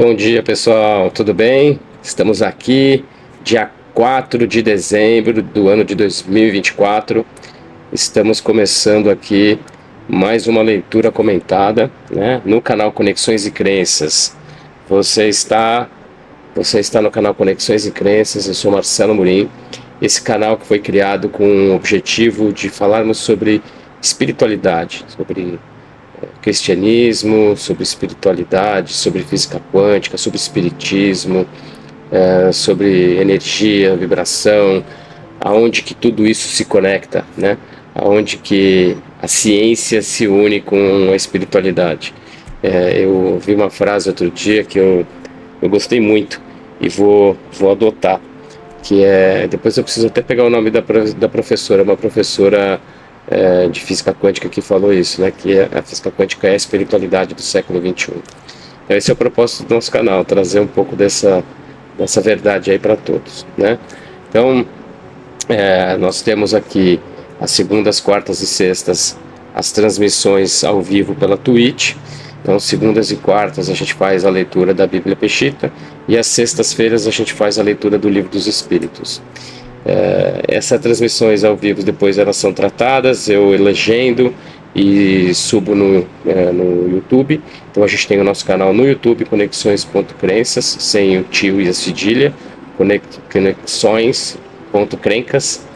Bom dia, pessoal, tudo bem? Estamos aqui, dia 4 de dezembro do ano de 2024. Estamos começando aqui mais uma leitura comentada, né, no canal Conexões e Crenças. Você está no canal Conexões e Crenças, eu sou Marcelo Murim. Esse canal que foi criado com o objetivo de falarmos sobre espiritualidade, sobre cristianismo, sobre espiritualidade, sobre física quântica, sobre espiritismo, sobre energia, vibração, aonde que tudo isso se conecta, né? Aonde que a ciência se une com a espiritualidade. Eu vi uma frase outro dia que eu gostei muito e vou adotar, que é, depois eu preciso até pegar o nome da professora, uma professora de física quântica que falou isso, né? Que a física quântica é a espiritualidade do século XXI. Então esse é o propósito do nosso canal, trazer um pouco dessa verdade aí para todos, né? Então nós temos aqui as segundas, quartas e sextas as transmissões ao vivo pela Twitch. Então segundas e quartas a gente faz a leitura da Bíblia Peshitta e às sextas-feiras a gente faz a leitura do Livro dos Espíritos. Essas transmissões ao vivo depois elas são tratadas, eu legendo e subo no YouTube. Então a gente tem o nosso canal no YouTube, Conexões.crenças, sem o tio e a cedilha, Conexões.crencas,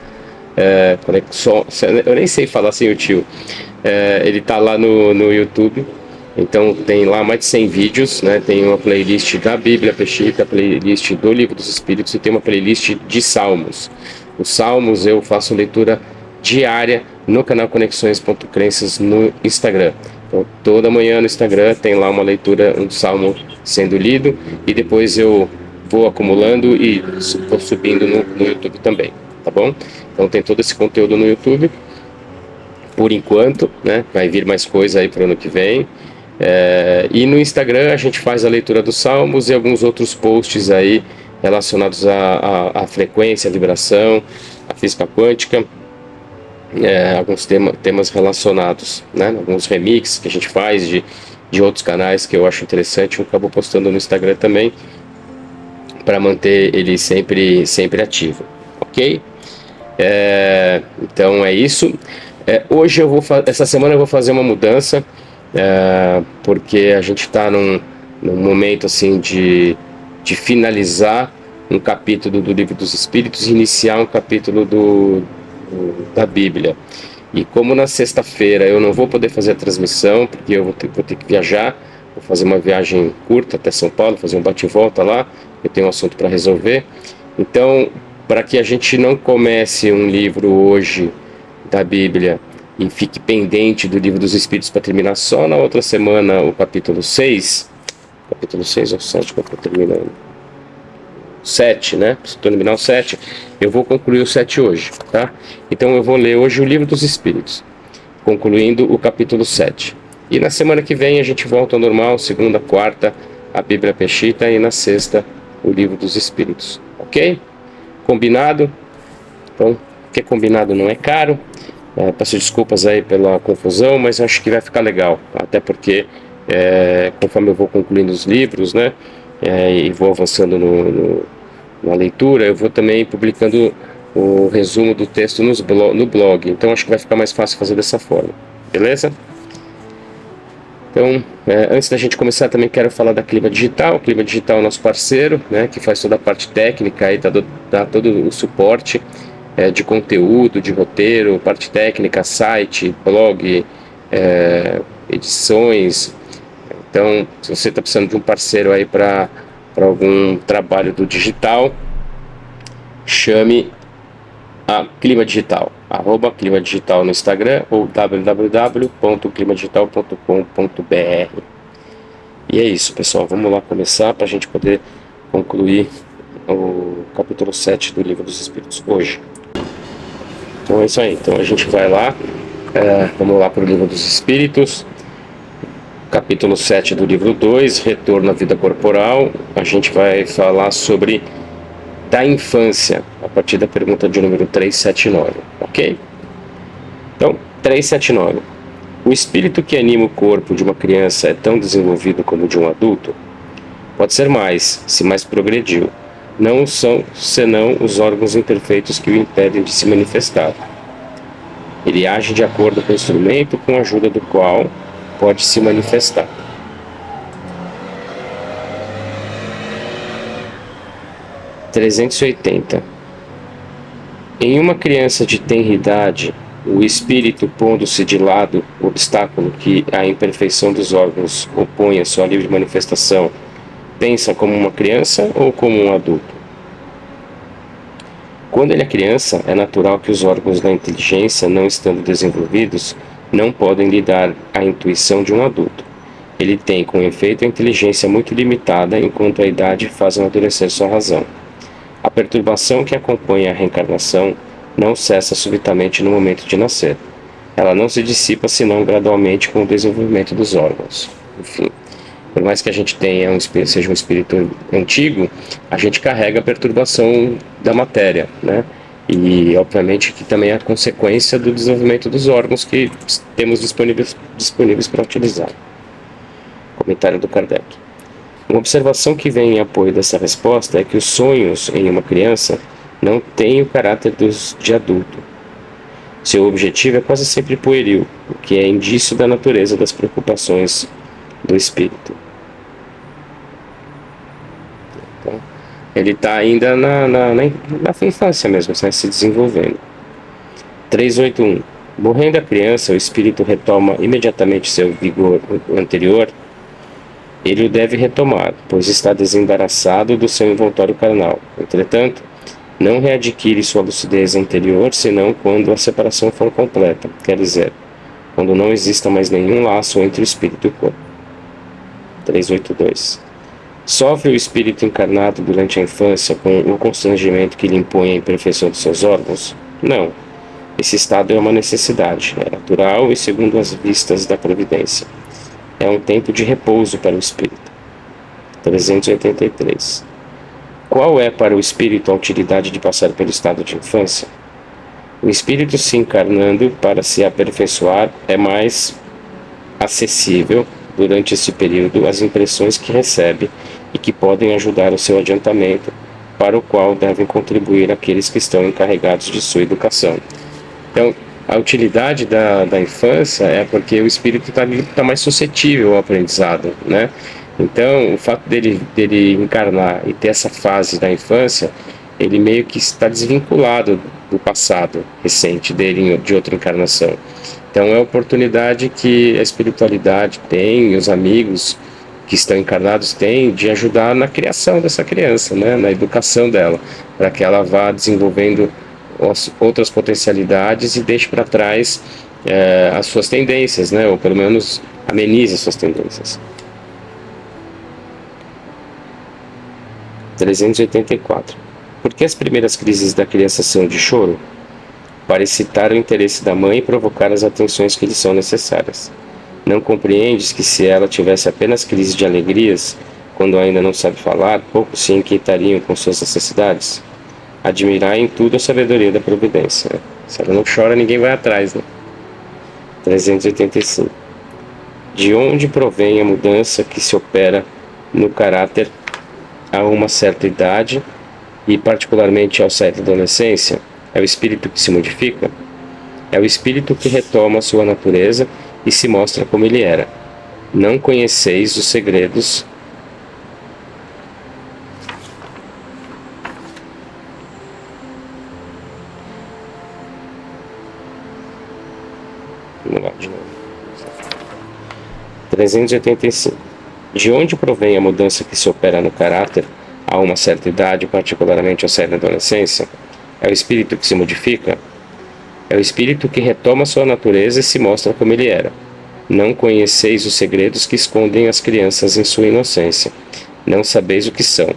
eu nem sei falar sem o tio, ele tá lá no YouTube. Então tem lá mais de 100 vídeos, né? Tem uma playlist da Bíblia Peshitta, a playlist do Livro dos Espíritos e tem uma playlist de Salmos. Os Salmos eu faço leitura diária no canal Conexões.crenças no Instagram. Então toda manhã no Instagram tem lá uma leitura, um salmo sendo lido e depois eu vou acumulando e vou subindo no YouTube também, tá bom? Então tem todo esse conteúdo no YouTube por enquanto, né? Vai vir mais coisa aí para o ano que vem. E no Instagram a gente faz a leitura dos salmos e alguns outros posts aí relacionados à frequência, à vibração, à física quântica, alguns temas relacionados, né? Alguns remixes que a gente faz de outros canais que eu acho interessante, eu acabo postando no Instagram também para manter ele sempre ativo, ok? Então é isso. Hoje essa semana eu vou fazer uma mudança, porque a gente está num momento assim de finalizar um capítulo do Livro dos Espíritos e iniciar um capítulo da Bíblia. E como na sexta-feira eu não vou poder fazer a transmissão, porque eu vou ter que viajar, vou fazer uma viagem curta até São Paulo, fazer um bate-volta lá, eu tenho um assunto para resolver. Então, para que a gente não comece um livro hoje da Bíblia e fique pendente do Livro dos Espíritos para terminar só na outra semana o capítulo 6, capítulo 6 ou 7, que eu estou terminando, 7, né? Se terminar o 7, eu vou concluir o 7 hoje, tá? Então eu vou ler hoje o Livro dos Espíritos, concluindo o capítulo 7. E na semana que vem a gente volta ao normal, segunda, quarta, a Bíblia Peshitta e na sexta o Livro dos Espíritos, ok? Combinado? Então, porque combinado não é caro. Peço desculpas aí pela confusão, mas acho que vai ficar legal, até porque conforme eu vou concluindo os livros, né, e vou avançando na leitura, eu vou também publicando o resumo do texto no blog, então acho que vai ficar mais fácil fazer dessa forma, beleza? Então, antes da gente começar, também quero falar da Clima Digital. O Clima Digital é o nosso parceiro, né, que faz toda a parte técnica e dá todo o suporte de conteúdo, de roteiro, parte técnica, site, blog, edições. Então, se você está precisando de um parceiro aí para algum trabalho do digital, chame a Clima Digital, @Clima Digital no Instagram ou www.climadigital.com.br. E é isso, pessoal, vamos lá começar para a gente poder concluir o capítulo 7 do Livro dos Espíritos hoje. Então é isso aí, então a gente vai lá, vamos lá para o Livro dos Espíritos, capítulo 7 do livro 2, Retorno à Vida Corporal. A gente vai falar sobre da infância, a partir da pergunta de número 379, ok? Então, 379. O espírito que anima o corpo de uma criança é tão desenvolvido como o de um adulto? Pode ser mais, se mais progrediu. Não são senão os órgãos imperfeitos que o impedem de se manifestar. Ele age de acordo com o instrumento com a ajuda do qual pode se manifestar. (380) Em uma criança de tenra idade, o espírito, pondo-se de lado o obstáculo que a imperfeição dos órgãos opõe à sua livre manifestação, pensa como uma criança ou como um adulto? Quando ele é criança, é natural que os órgãos da inteligência, não estando desenvolvidos, não podem lhe dar a intuição de um adulto. Ele tem, com efeito, a inteligência muito limitada, enquanto a idade faz amadurecer sua razão. A perturbação que acompanha a reencarnação não cessa subitamente no momento de nascer. Ela não se dissipa senão gradualmente com o desenvolvimento dos órgãos. Enfim, por mais que a gente seja um espírito antigo, a gente carrega a perturbação da matéria, né? E, obviamente, que também é a consequência do desenvolvimento dos órgãos que temos disponíveis para utilizar. Comentário do Kardec. Uma observação que vem em apoio dessa resposta é que os sonhos em uma criança não têm o caráter de adulto. Seu objetivo é quase sempre pueril, o que é indício da natureza das preocupações do espírito. Então, ele está ainda na infância mesmo, se desenvolvendo. 381. Morrendo a criança, o espírito retoma imediatamente seu vigor anterior. Ele o deve retomar, pois está desembaraçado do seu envoltório carnal. Entretanto, não readquire sua lucidez anterior, senão quando a separação for completa, quer dizer, quando não exista mais nenhum laço entre o espírito e o corpo. 382. Sofre o espírito encarnado durante a infância com o constrangimento que lhe impõe a imperfeição de seus órgãos? Não. Esse estado é uma necessidade, é natural e segundo as vistas da providência. É um tempo de repouso para o espírito. 383. Qual é para o espírito a utilidade de passar pelo estado de infância? O espírito se encarnando para se aperfeiçoar é mais acessível durante esse período às impressões que recebe e que podem ajudar o seu adiantamento, para o qual devem contribuir aqueles que estão encarregados de sua educação. Então, a utilidade da infância é porque o espírito está mais suscetível ao aprendizado, né? Então, o fato dele encarnar e ter essa fase da infância, ele meio que está desvinculado do passado recente dele de outra encarnação. Então, é a oportunidade que a espiritualidade tem, e os amigos que estão encarnados têm, de ajudar na criação dessa criança, né? Na educação dela, para que ela vá desenvolvendo outras potencialidades e deixe para trás as suas tendências, né? Ou pelo menos amenize as suas tendências. 384. Por que as primeiras crises da criança são de choro? Para excitar o interesse da mãe e provocar as atenções que lhe são necessárias. Não compreendes que se ela tivesse apenas crises de alegrias, quando ainda não sabe falar, poucos se inquietariam com suas necessidades? Admirai em tudo a sabedoria da providência. Se ela não chora, ninguém vai atrás, né? 385. De onde provém a mudança que se opera no caráter a uma certa idade e particularmente ao sair da adolescência? É o espírito que se modifica? É o espírito que retoma a sua natureza e se mostra como ele era. Não conheceis os segredos Vamos lá, de novo. 385. De onde provém a mudança que se opera no caráter a uma certa idade, particularmente ao sair da adolescência? É o espírito que se modifica? É o espírito que retoma sua natureza e se mostra como ele era. Não conheceis os segredos que escondem as crianças em sua inocência. Não sabeis o que são,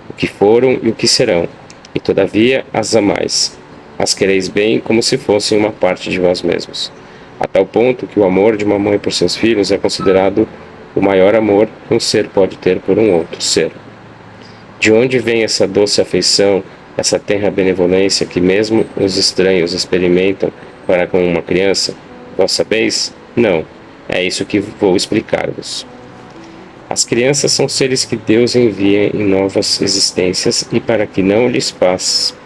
o que foram e o que serão, e todavia as amais. As quereis bem como se fossem uma parte de vós mesmos. A tal ponto que o amor de uma mãe por seus filhos é considerado o maior amor que um ser pode ter por um outro ser. De onde vem essa doce afeição, essa tenra benevolência que mesmo os estranhos experimentam para com uma criança? Vós sabeis? Não. É isso que vou explicar-vos. As crianças são seres que Deus envia em novas existências e para que não lhes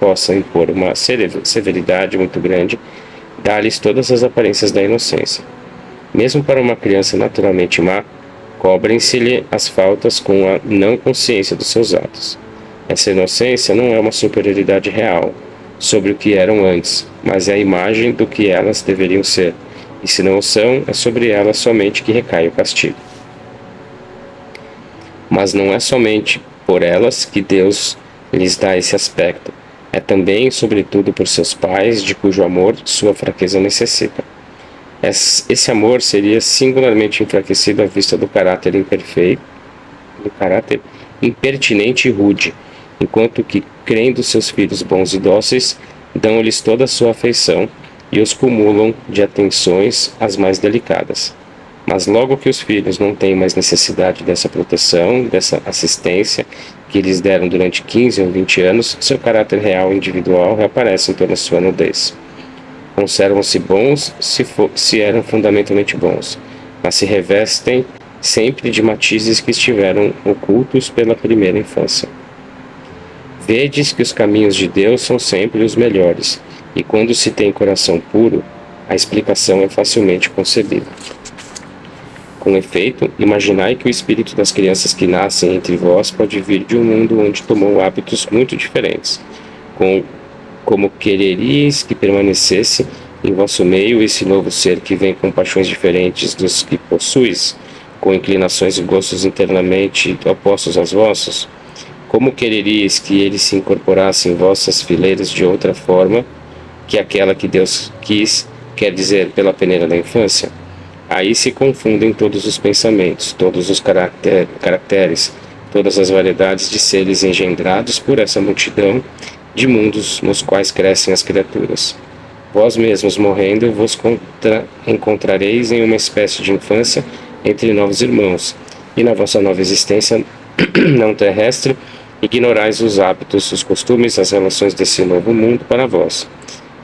possa impor uma severidade muito grande, dá-lhes todas as aparências da inocência. Mesmo para uma criança naturalmente má, cobrem-se-lhe as faltas com a não consciência dos seus atos. Essa inocência não é uma superioridade real sobre o que eram antes, mas é a imagem do que elas deveriam ser. E se não o são, é sobre elas somente que recai o castigo. Mas não é somente por elas que Deus lhes dá esse aspecto. É também e sobretudo por seus pais, de cujo amor sua fraqueza necessita. Esse amor seria singularmente enfraquecido à vista do caráter imperfeito, do caráter impertinente e rude, enquanto que, crendo seus filhos bons e dóceis, dão-lhes toda a sua afeição e os cumulam de atenções as mais delicadas. Mas logo que os filhos não têm mais necessidade dessa proteção, dessa assistência que lhes deram durante 15 ou 20 anos, seu caráter real e individual reaparece em toda a sua nudez. Conservam-se bons se eram fundamentalmente bons, mas se revestem sempre de matizes que estiveram ocultos pela primeira infância. Vedes que os caminhos de Deus são sempre os melhores, e quando se tem coração puro, a explicação é facilmente concebida. Com efeito, imaginai que o espírito das crianças que nascem entre vós pode vir de um mundo onde tomou hábitos muito diferentes. Como quereríeis que permanecesse em vosso meio esse novo ser que vem com paixões diferentes dos que possuis, com inclinações e gostos internamente opostos aos vossos? Como quereríeis que ele se incorporasse em vossas fileiras de outra forma que aquela que Deus quis, quer dizer, pela peneira da infância? Aí se confundem todos os pensamentos, todos os caracteres, todas as variedades de seres engendrados por essa multidão de mundos nos quais crescem as criaturas. Vós mesmos morrendo vos encontrareis em uma espécie de infância entre novos irmãos, e na vossa nova existência não terrestre ignorais os hábitos, os costumes, as relações desse novo mundo para vós.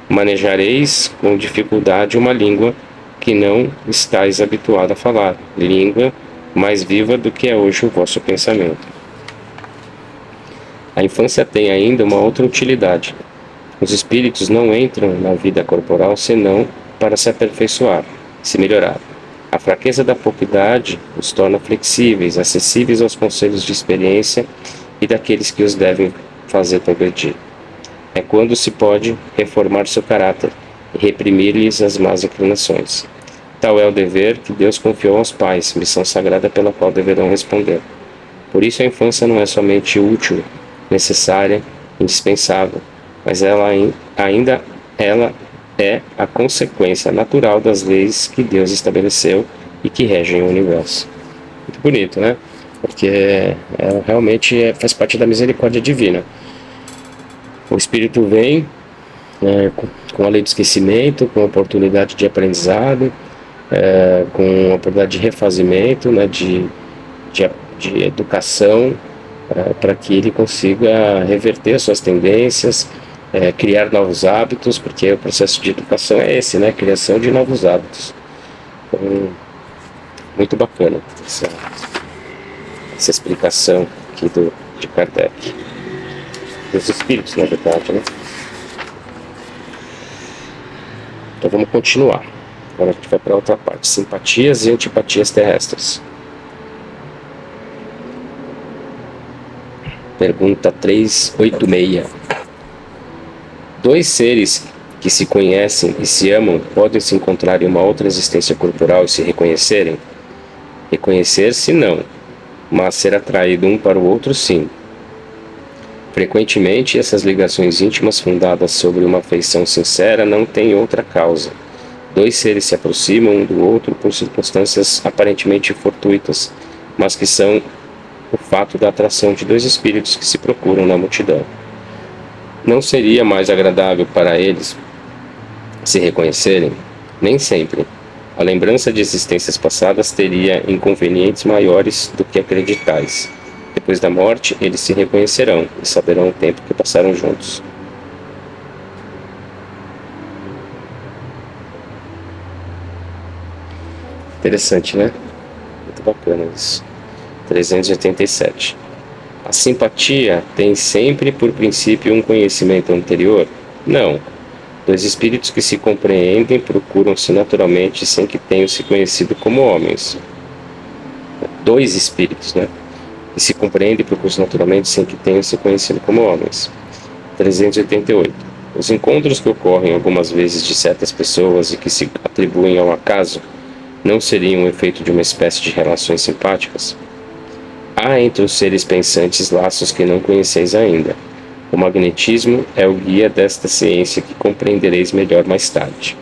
Manejareis com dificuldade uma língua que não estáis habituado a falar, língua mais viva do que é hoje o vosso pensamento. A infância tem ainda uma outra utilidade. Os espíritos não entram na vida corporal senão para se aperfeiçoar, se melhorar. A fraqueza da pouca idade os torna flexíveis, acessíveis aos conselhos de experiência e daqueles que os devem fazer progredir. É quando se pode reformar seu caráter e reprimir-lhes as más inclinações. Tal é o dever que Deus confiou aos pais, missão sagrada pela qual deverão responder. Por isso a infância não é somente útil, necessária, indispensável, mas ela é a consequência natural das leis que Deus estabeleceu e que regem o universo. Muito bonito, né? Porque realmente faz parte da misericórdia divina. O Espírito vem com a lei do esquecimento, com a oportunidade de aprendizado, com a oportunidade de refazimento, né, de educação, para que ele consiga reverter suas tendências, criar novos hábitos, porque o processo de educação é esse, né, criação de novos hábitos. Então, muito bacana essa explicação aqui de Kardec, dos espíritos, na verdade, né? Então vamos continuar. Agora a gente vai para outra parte. Simpatias e antipatias terrestres. Pergunta 386. Dois seres que se conhecem e se amam podem se encontrar em uma outra existência corporal e se reconhecerem? Reconhecer-se não, mas ser atraído um para o outro sim. Frequentemente, essas ligações íntimas fundadas sobre uma afeição sincera não têm outra causa. Dois seres se aproximam um do outro por circunstâncias aparentemente fortuitas, mas que são o fato da atração de dois espíritos que se procuram na multidão. Não seria mais agradável para eles se reconhecerem? Nem sempre. A lembrança de existências passadas teria inconvenientes maiores do que acreditais. Depois da morte, eles se reconhecerão e saberão o tempo que passaram juntos. Interessante, né? Muito bacana isso. 387. A simpatia tem sempre por princípio um conhecimento anterior? Não. Dois espíritos que se compreendem procuram-se naturalmente sem que tenham se conhecido como homens. Dois espíritos, né? Que se compreendem e procuram-se naturalmente sem que tenham se conhecido como homens. 388. Os encontros que ocorrem algumas vezes de certas pessoas e que se atribuem ao acaso não seriam um efeito de uma espécie de relações simpáticas? Há entre os seres pensantes laços que não conheceis ainda. O magnetismo é o guia desta ciência que compreendereis melhor mais tarde.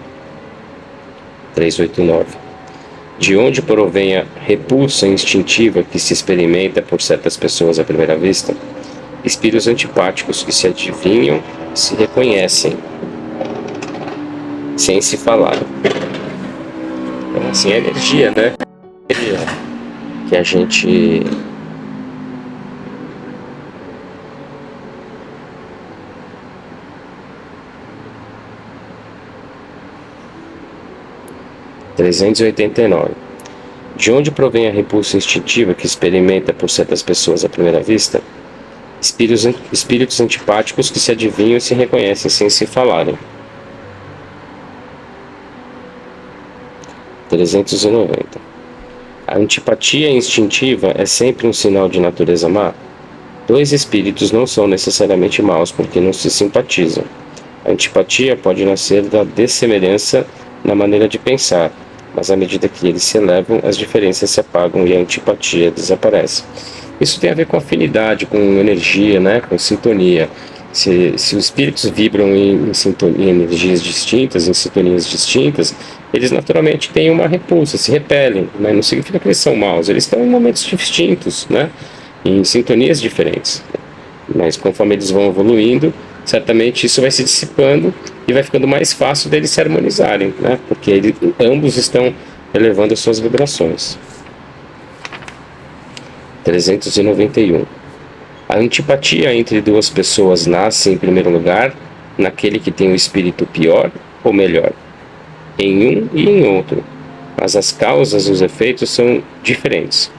389. De onde provém a repulsa instintiva que se experimenta por certas pessoas à primeira vista? Espíritos antipáticos que se adivinham e se reconhecem, sem se falar. Então, assim, é energia, né? Que a gente... (389) De onde provém a repulsa instintiva que experimenta por certas pessoas à primeira vista? Espíritos antipáticos que se adivinham e se reconhecem sem se falarem. 390. A antipatia instintiva é sempre um sinal de natureza má? Dois espíritos não são necessariamente maus porque não se simpatizam. A antipatia pode nascer da dessemelhança na maneira de pensar, mas à medida que eles se elevam, as diferenças se apagam e a antipatia desaparece. Isso tem a ver com afinidade, com energia, né? Com sintonia. Se os espíritos vibram em energias distintas, em sintonias distintas, eles naturalmente têm uma repulsa, se repelem, mas não significa que eles são maus, eles estão em momentos distintos, né? Em sintonias diferentes. Mas conforme eles vão evoluindo, certamente isso vai se dissipando e vai ficando mais fácil deles se harmonizarem, né? Porque ambos estão elevando as suas vibrações. 391. A antipatia entre duas pessoas nasce, em primeiro lugar, naquele que tem o espírito pior ou melhor, em um e em outro, mas as causas e os efeitos são diferentes.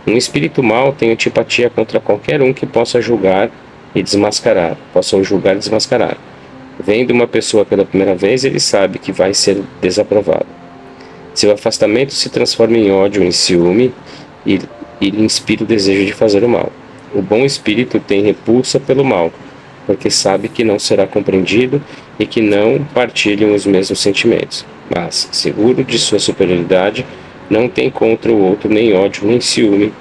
Um espírito mau tem antipatia contra qualquer um que possa julgar e desmascarar, possam julgar e desmascarar. Vendo uma pessoa pela primeira vez, ele sabe que vai ser desaprovado. Seu afastamento se transforma em ódio, em ciúme, e lhe inspira o desejo de fazer o mal. O bom espírito tem repulsa pelo mal, porque sabe que não será compreendido e que não partilham os mesmos sentimentos. Mas, seguro de sua superioridade, não tem contra o outro nem ódio nem ciúme,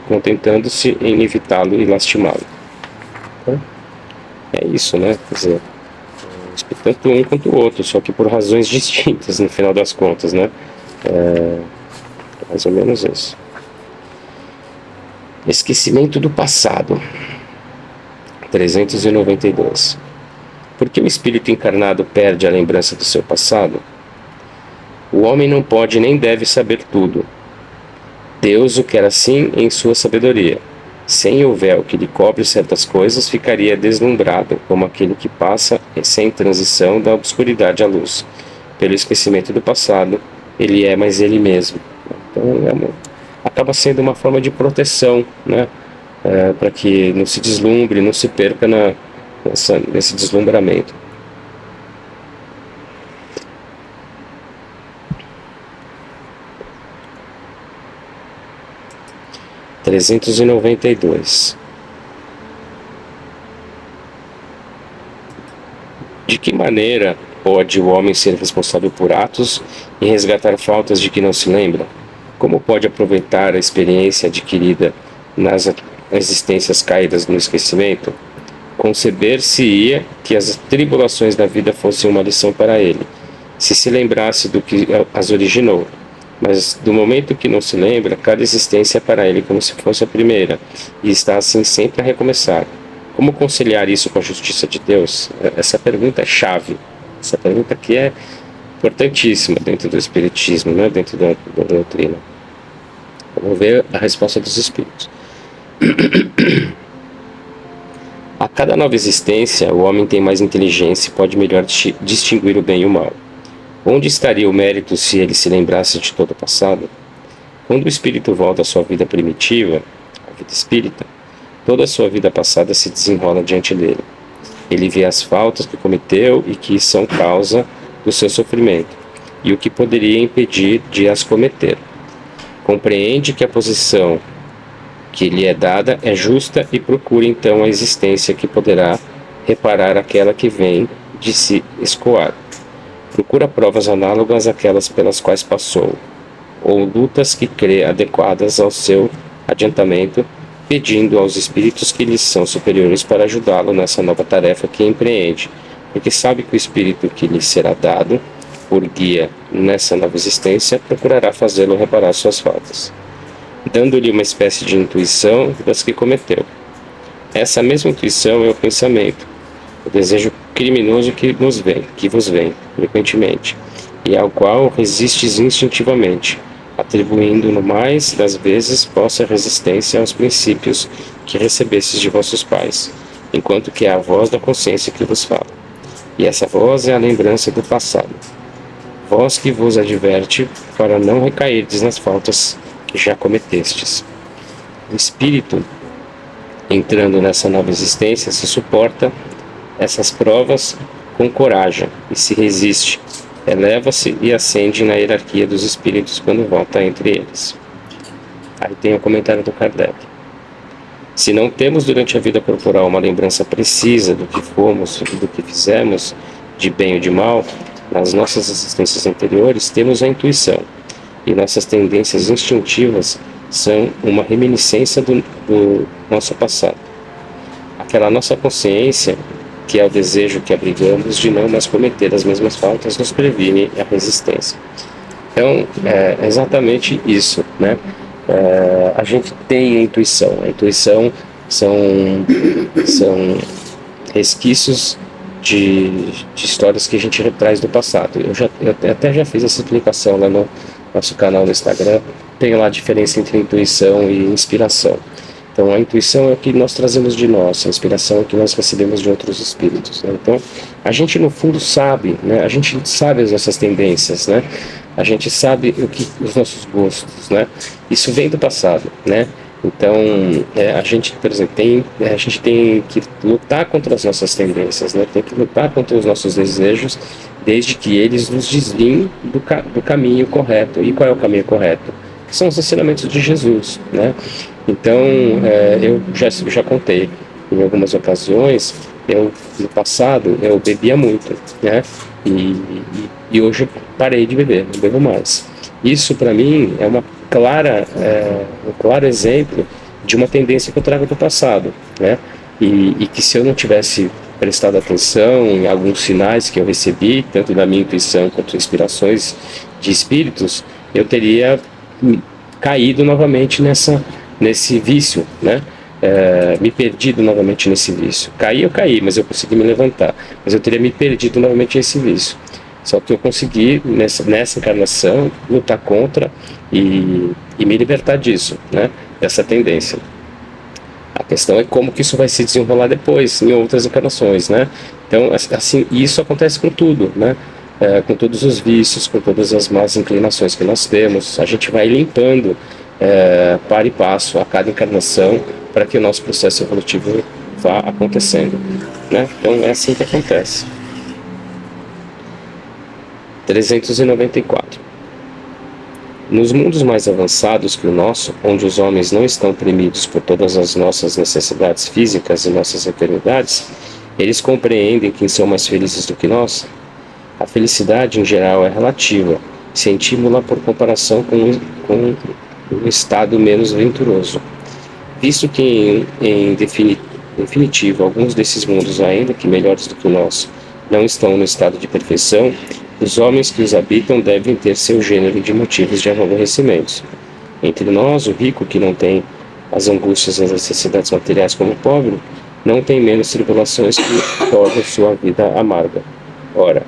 contentando-se em evitá-lo e lastimá-lo. Então, é isso, né? Quer dizer, tanto um quanto o outro, só que por razões distintas no final das contas, né? Mais ou menos isso. Esquecimento do passado. 392. Por que o espírito encarnado perde a lembrança do seu passado? O homem não pode nem deve saber tudo. Deus o quer assim em sua sabedoria. Sem o véu que lhe cobre certas coisas, ficaria deslumbrado, como aquele que passa sem transição da obscuridade à luz. Pelo esquecimento do passado, ele é mais ele mesmo. Então, acaba sendo uma forma de proteção, né? Para que não se deslumbre, não se perca nesse deslumbramento. (392) De que maneira pode o homem ser responsável por atos e resgatar faltas de que não se lembra? Como pode aproveitar a experiência adquirida nas existências caídas no esquecimento? Conceber-se-ia que as tribulações da vida fossem uma lição para ele, se lembrasse do que as originou. Mas do momento que não se lembra, cada existência é para ele como se fosse a primeira, e está assim sempre a recomeçar. Como conciliar isso com a justiça de Deus? Essa pergunta é chave. Essa pergunta aqui é importantíssima dentro do espiritismo, né? Dentro da doutrina. Vamos ver a resposta dos espíritos. A cada nova existência, o homem tem mais inteligência e pode melhor distinguir o bem e o mal. Onde estaria o mérito se ele se lembrasse de todo o passado? Quando o espírito volta à sua vida primitiva, a vida espírita, toda a sua vida passada se desenrola diante dele. Ele vê as faltas que cometeu e que são causa do seu sofrimento, e o que poderia impedir de as cometer. Compreende que a posição que lhe é dada é justa e procura então a existência que poderá reparar aquela que vem de se escoar. Procura provas análogas àquelas pelas quais passou, ou lutas que crê adequadas ao seu adiantamento, pedindo aos espíritos que lhes são superiores para ajudá-lo nessa nova tarefa que empreende, porque sabe que o espírito que lhe será dado por guia nessa nova existência procurará fazê-lo reparar suas faltas, dando-lhe uma espécie de intuição das que cometeu. Essa mesma intuição é o pensamento, o desejo criminoso que vos vem frequentemente, e ao qual resistes instintivamente, atribuindo no mais das vezes vossa resistência aos princípios que recebestes de vossos pais, enquanto que é a voz da consciência que vos fala. E essa voz é a lembrança do passado, voz que vos adverte para não recairdes nas faltas que já cometestes. O espírito, entrando nessa nova existência, se suporta essas provas com coragem e se resiste, eleva-se e ascende na hierarquia dos espíritos quando volta entre eles. Aí tem o comentário do Kardec. Se não temos durante a vida corporal uma lembrança precisa do que fomos e do que fizemos, de bem ou de mal, nas nossas existências anteriores temos a intuição, e nossas tendências instintivas são uma reminiscência do nosso passado. Aquela nossa consciência, que é o desejo que abrigamos de não mais cometer as mesmas faltas, nos previne a resistência. Então, é exatamente isso, né? A gente tem a intuição. A intuição são resquícios de histórias que a gente retraz do passado. Eu até já fiz essa explicação lá no nosso canal no Instagram. Tem lá a diferença entre intuição e inspiração. Então, a intuição é o que nós trazemos de nós, a inspiração é o que nós recebemos de outros espíritos, né? Então, a gente no fundo sabe, né? A gente sabe as nossas tendências, né? A gente sabe os nossos gostos, né? Isso vem do passado, né? Então, a gente, por exemplo, a gente tem que lutar contra as nossas tendências, né? Tem que lutar contra os nossos desejos, desde que eles nos desviem do caminho correto. E qual é o caminho correto? São os ensinamentos de Jesus, né? Então, eu já contei em algumas ocasiões, no passado eu bebia muito, né? E hoje eu parei de beber, não bebo mais. Isso para mim é um claro exemplo de uma tendência que eu trago do passado, né? E que se eu não tivesse prestado atenção em alguns sinais que eu recebi, tanto da minha intuição quanto inspirações de espíritos, eu teria caído novamente nesse vício, né? Me perdido novamente nesse vício. Eu caí, mas eu consegui me levantar. Mas eu teria me perdido novamente nesse vício. Só que eu consegui, nessa encarnação, lutar contra e me libertar disso, né? Dessa tendência. A questão é como que isso vai se desenrolar depois, em outras encarnações, né? Então, assim, isso acontece com tudo, né? Com todos os vícios, com todas as más inclinações que nós temos. A gente vai limpando para e passo a cada encarnação para que o nosso processo evolutivo vá acontecendo, né? Então é assim que acontece. 394. Nos mundos mais avançados que o nosso, onde os homens não estão oprimidos por todas as nossas necessidades físicas e nossas enfermidades, eles compreendem que são mais felizes do que nós. A felicidade em geral é relativa, sentimos-la por comparação com um estado menos venturoso. Visto que, em definitivo, alguns desses mundos, ainda que melhores do que o nosso, não estão no estado de perfeição, os homens que os habitam devem ter seu gênero de motivos de aborrecimentos. Entre nós, o rico, que não tem as angústias e as necessidades materiais como o pobre, não tem menos tribulações que tornam sua vida amarga. Ora,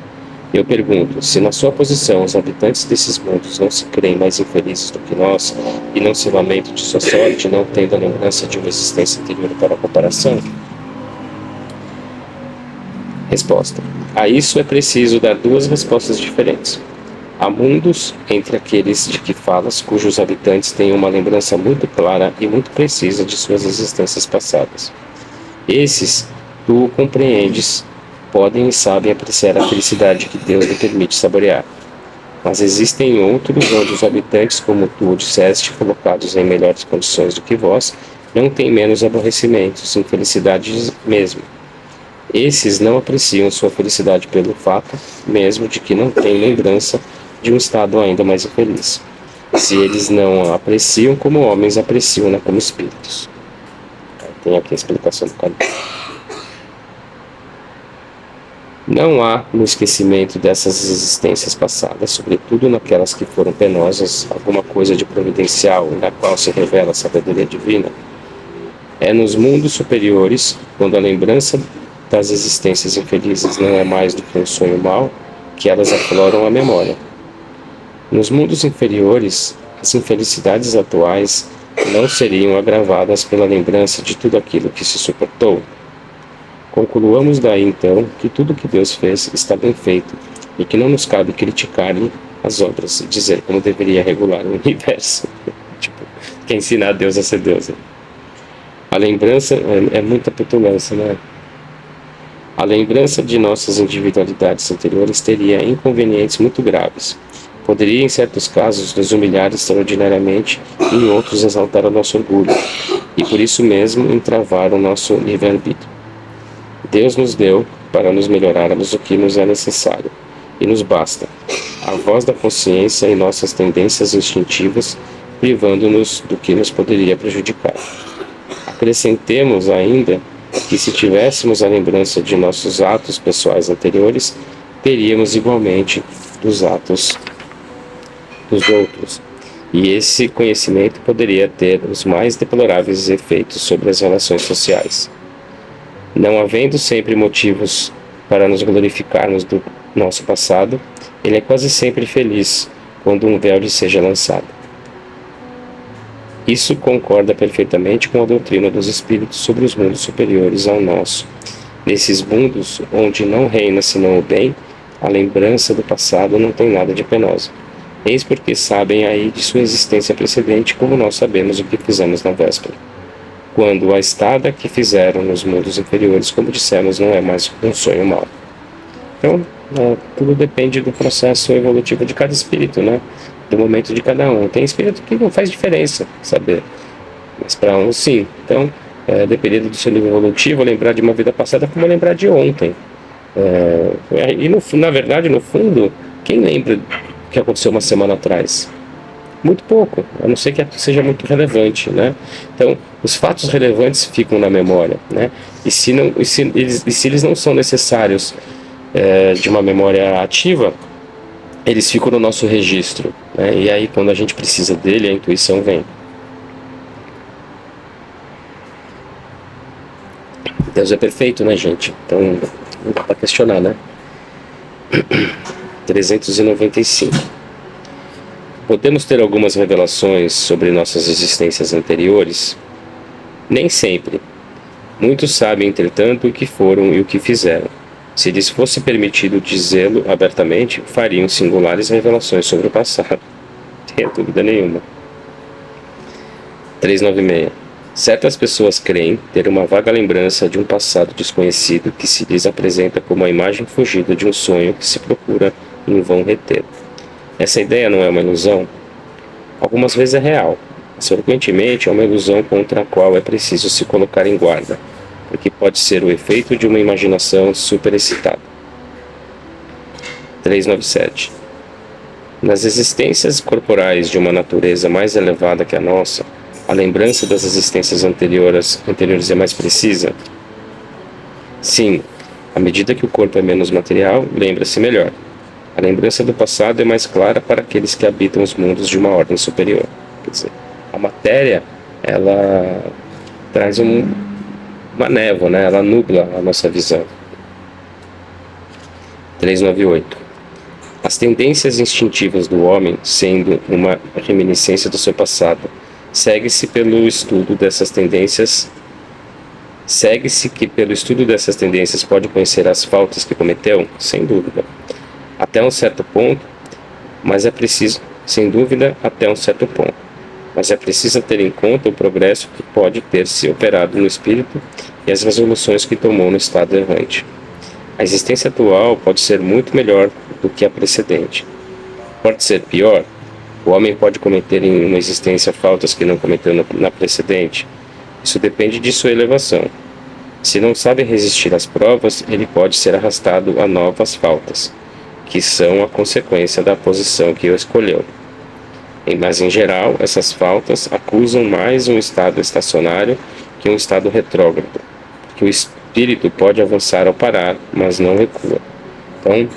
eu pergunto, se na sua posição os habitantes desses mundos não se creem mais infelizes do que nós e não se lamentam de sua sorte, não tendo a lembrança de uma existência anterior para a comparação? Resposta. A isso é preciso dar duas respostas diferentes. Há mundos entre aqueles de que falas, cujos habitantes têm uma lembrança muito clara e muito precisa de suas existências passadas. Esses, tu o compreendes, podem e sabem apreciar a felicidade que Deus lhe permite saborear. Mas existem outros onde os habitantes, como tu o disseste, colocados em melhores condições do que vós, não têm menos aborrecimentos, infelicidades mesmo. Esses não apreciam sua felicidade pelo fato mesmo de que não têm lembrança de um estado ainda mais infeliz. Se eles não a apreciam como homens apreciam-na como espíritos. Tem aqui a explicação do caminho. Não há no esquecimento dessas existências passadas, sobretudo naquelas que foram penosas, alguma coisa de providencial na qual se revela a sabedoria divina. É nos mundos superiores, quando a lembrança das existências infelizes não é mais do que um sonho mau, que elas afloram a memória. Nos mundos inferiores, as infelicidades atuais não seriam agravadas pela lembrança de tudo aquilo que se suportou. Concluamos daí então que tudo que Deus fez está bem feito e que não nos cabe criticar-lhe as obras e dizer como deveria regular o universo. Quer ensinar Deus a ser Deus. A lembrança é muita petulância, né? A lembrança de nossas individualidades anteriores teria inconvenientes muito graves. Poderia, em certos casos, nos humilhar extraordinariamente e em outros exaltar o nosso orgulho, e por isso mesmo entravar o nosso livre-arbítrio. Deus nos deu para nos melhorarmos o que nos é necessário, e nos basta, a voz da consciência e nossas tendências instintivas, privando-nos do que nos poderia prejudicar. Acrescentemos ainda que se tivéssemos a lembrança de nossos atos pessoais anteriores, teríamos igualmente dos atos dos outros, e esse conhecimento poderia ter os mais deploráveis efeitos sobre as relações sociais. Não havendo sempre motivos para nos glorificarmos do nosso passado, ele é quase sempre feliz quando um véu lhe seja lançado. Isso concorda perfeitamente com a doutrina dos espíritos sobre os mundos superiores ao nosso. Nesses mundos, onde não reina senão o bem, a lembrança do passado não tem nada de penosa. Eis porque sabem aí de sua existência precedente, como nós sabemos o que fizemos na véspera. Quando a estada que fizeram nos mundos inferiores, como dissemos, não é mais um sonho mau. Então, tudo depende do processo evolutivo de cada espírito, né? Do momento de cada um. Tem espírito que não faz diferença saber, mas para um sim. Então, dependendo do seu nível evolutivo, lembrar de uma vida passada como lembrar de ontem. Na verdade, no fundo, quem lembra o que aconteceu uma semana atrás? Muito pouco, a não ser que seja muito relevante, né? Então, os fatos relevantes ficam na memória, né? E se eles não são necessários de uma memória ativa, eles ficam no nosso registro, né? E aí, quando a gente precisa dele, a intuição vem. Deus é perfeito, né, gente? Então, não dá para questionar, né? 395. Podemos ter algumas revelações sobre nossas existências anteriores? Nem sempre. Muitos sabem, entretanto, o que foram e o que fizeram. Se lhes fosse permitido dizê-lo abertamente, fariam singulares revelações sobre o passado. Não tenha dúvida nenhuma. 396. Certas pessoas creem ter uma vaga lembrança de um passado desconhecido que se lhes apresenta como a imagem fugida de um sonho que se procura em vão reter. Essa ideia não é uma ilusão? Algumas vezes é real, mas frequentemente é uma ilusão contra a qual é preciso se colocar em guarda, porque pode ser o efeito de uma imaginação superexcitada. 397. Nas existências corporais de uma natureza mais elevada que a nossa, a lembrança das existências anteriores é mais precisa? Sim, à medida que o corpo é menos material, lembra-se melhor. A lembrança do passado é mais clara para aqueles que habitam os mundos de uma ordem superior. Quer dizer, a matéria, ela traz uma névoa, né? Ela nubla a nossa visão. 398. As tendências instintivas do homem, sendo uma reminiscência do seu passado, segue-se que pelo estudo dessas tendências pode conhecer as faltas que cometeu? Sem dúvida. Até um certo ponto, mas é preciso, sem dúvida, até um certo ponto. Mas é preciso ter em conta o progresso que pode ter se operado no espírito e as resoluções que tomou no estado errante. A existência atual pode ser muito melhor do que a precedente. Pode ser pior. O homem pode cometer em uma existência faltas que não cometeu na precedente. Isso depende de sua elevação. Se não sabe resistir às provas, ele pode ser arrastado a novas faltas, que são a consequência da posição que o escolheu. Mas, em geral, essas faltas acusam mais um estado estacionário que um estado retrógrado, que o espírito pode avançar ao parar, mas não recua. Então,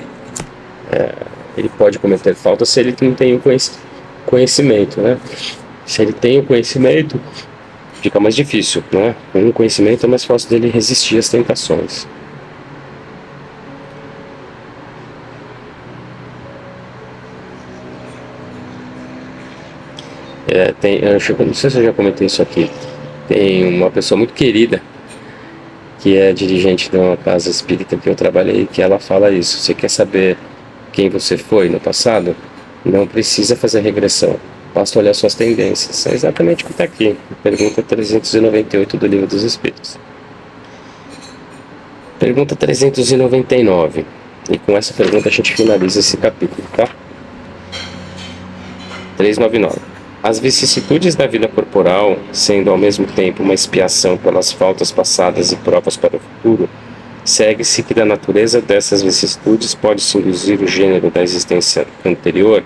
ele pode cometer faltas se ele não tem o conhecimento, né? Se ele tem o conhecimento, fica mais difícil, né? Com o conhecimento é mais fácil dele resistir às tentações. Não sei se eu já comentei isso aqui. Tem uma pessoa muito querida que é dirigente de uma casa espírita que eu trabalhei, que ela fala isso. Você quer saber quem você foi no passado? Não precisa fazer regressão. Basta olhar suas tendências. É exatamente o que está aqui. Pergunta 398 do Livro dos Espíritos. Pergunta 399. E com essa pergunta a gente finaliza esse capítulo, tá? 399. As vicissitudes da vida corporal, sendo ao mesmo tempo uma expiação pelas faltas passadas e provas para o futuro, segue-se que da natureza dessas vicissitudes pode-se induzir o gênero da existência anterior.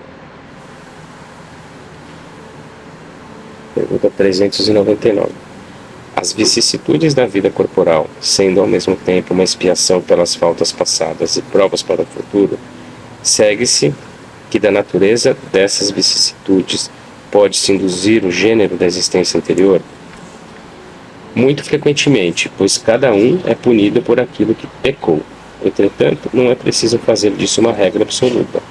Pergunta 399. As vicissitudes da vida corporal, sendo ao mesmo tempo uma expiação pelas faltas passadas e provas para o futuro, segue-se que da natureza dessas vicissitudes pode-se induzir o gênero da existência anterior? Muito frequentemente, pois cada um é punido por aquilo que pecou. Entretanto, não é preciso fazer disso uma regra absoluta.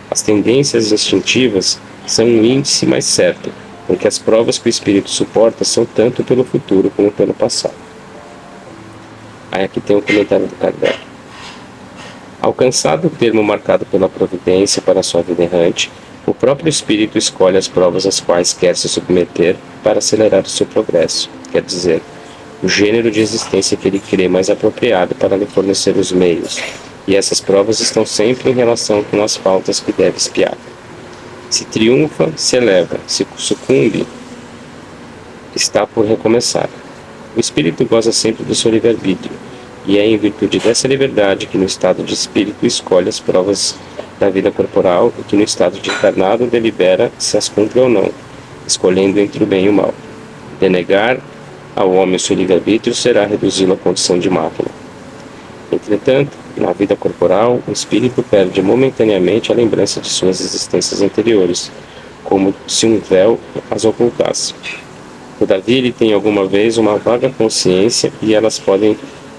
As tendências instintivas são um índice mais certo, porque as provas que o espírito suporta são tanto pelo futuro como pelo passado. Aí aqui tem um comentário do Kardec. Alcançado o termo marcado pela providência para a sua vida errante, o próprio espírito escolhe as provas às quais quer se submeter para acelerar o seu progresso, quer dizer, o gênero de existência que ele crê mais apropriado para lhe fornecer os meios, e essas provas estão sempre em relação com as faltas que deve expiar. Se triunfa, se eleva, se sucumbe, está por recomeçar. O espírito goza sempre do seu livre-arbítrio, e é em virtude dessa liberdade que no estado de espírito escolhe as provas da vida corporal e que no estado de encarnado delibera se as cumpre ou não, escolhendo entre o bem e o mal. Denegar ao homem o seu livre-arbítrio será reduzi-lo à condição de máquina. Entretanto, na vida corporal, o espírito perde momentaneamente a lembrança de suas existências anteriores, como se um véu as ocultasse. Todavia, ele tem alguma vez uma vaga consciência e elas podem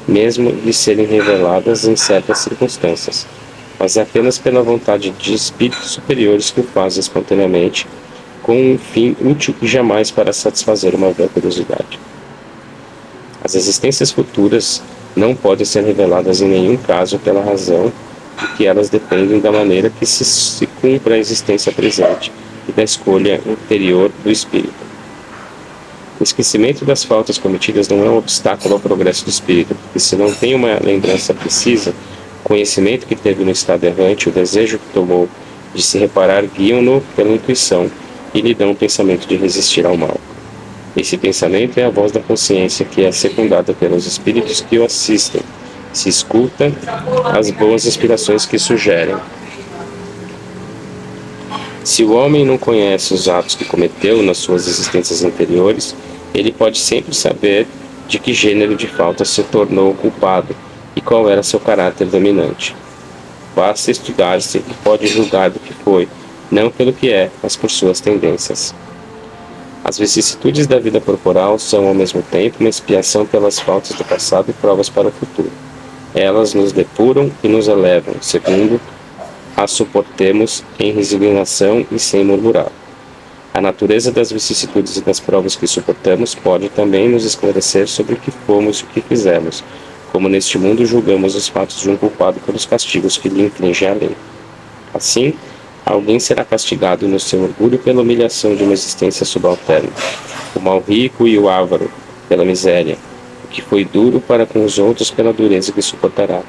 mesmo lhe serem reveladas em certas circunstâncias, mas é apenas pela vontade de espíritos superiores que o fazem espontaneamente, com um fim útil e jamais para satisfazer uma velha curiosidade. As existências futuras não podem ser reveladas em nenhum caso pela razão de que elas dependem da maneira que se cumpra a existência presente e da escolha interior do espírito. O esquecimento das faltas cometidas não é um obstáculo ao progresso do espírito, porque se não tem uma lembrança precisa, o conhecimento que teve no estado errante, o desejo que tomou de se reparar guiam-no pela intuição e lhe dão o pensamento de resistir ao mal. Esse pensamento é a voz da consciência que é secundada pelos espíritos que o assistem. Se escuta as boas inspirações que sugerem. Se o homem não conhece os atos que cometeu nas suas existências anteriores, ele pode sempre saber de que gênero de falta se tornou culpado e qual era seu caráter dominante. Basta estudar-se e pode julgar do que foi, não pelo que é, mas por suas tendências. As vicissitudes da vida corporal são ao mesmo tempo uma expiação pelas faltas do passado e provas para o futuro. Elas nos depuram e nos elevam, segundo as suportemos em resignação e sem murmurar. A natureza das vicissitudes e das provas que suportamos pode também nos esclarecer sobre o que fomos e o que fizemos, como neste mundo julgamos os fatos de um culpado pelos castigos que lhe inflige a lei. Assim, Alguém será castigado no seu orgulho pela humilhação de uma existência subalterna. O mal rico e o avaro pela miséria. O que foi duro para com os outros pela dureza que suportará.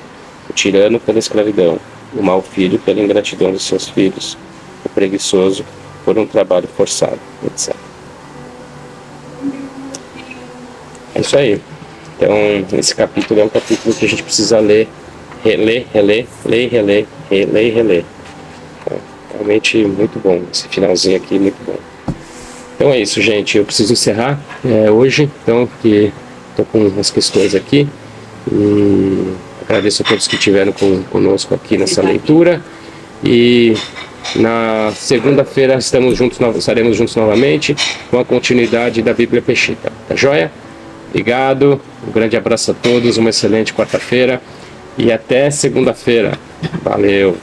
O tirano pela escravidão. O mau filho pela ingratidão de seus filhos. O preguiçoso por um trabalho forçado, etc. É isso aí. Então, esse capítulo é um capítulo que a gente precisa ler, reler, reler, ler, reler, reler e reler. Realmente muito bom, esse finalzinho aqui, muito bom. Então é isso, gente, eu preciso encerrar hoje, então, que estou com umas questões aqui, e agradeço a todos que estiveram conosco aqui nessa leitura, e na segunda-feira estaremos juntos novamente, com a continuidade da Bíblia Peshitta, tá joia? Obrigado, um grande abraço a todos, uma excelente quarta-feira, e até segunda-feira. Valeu!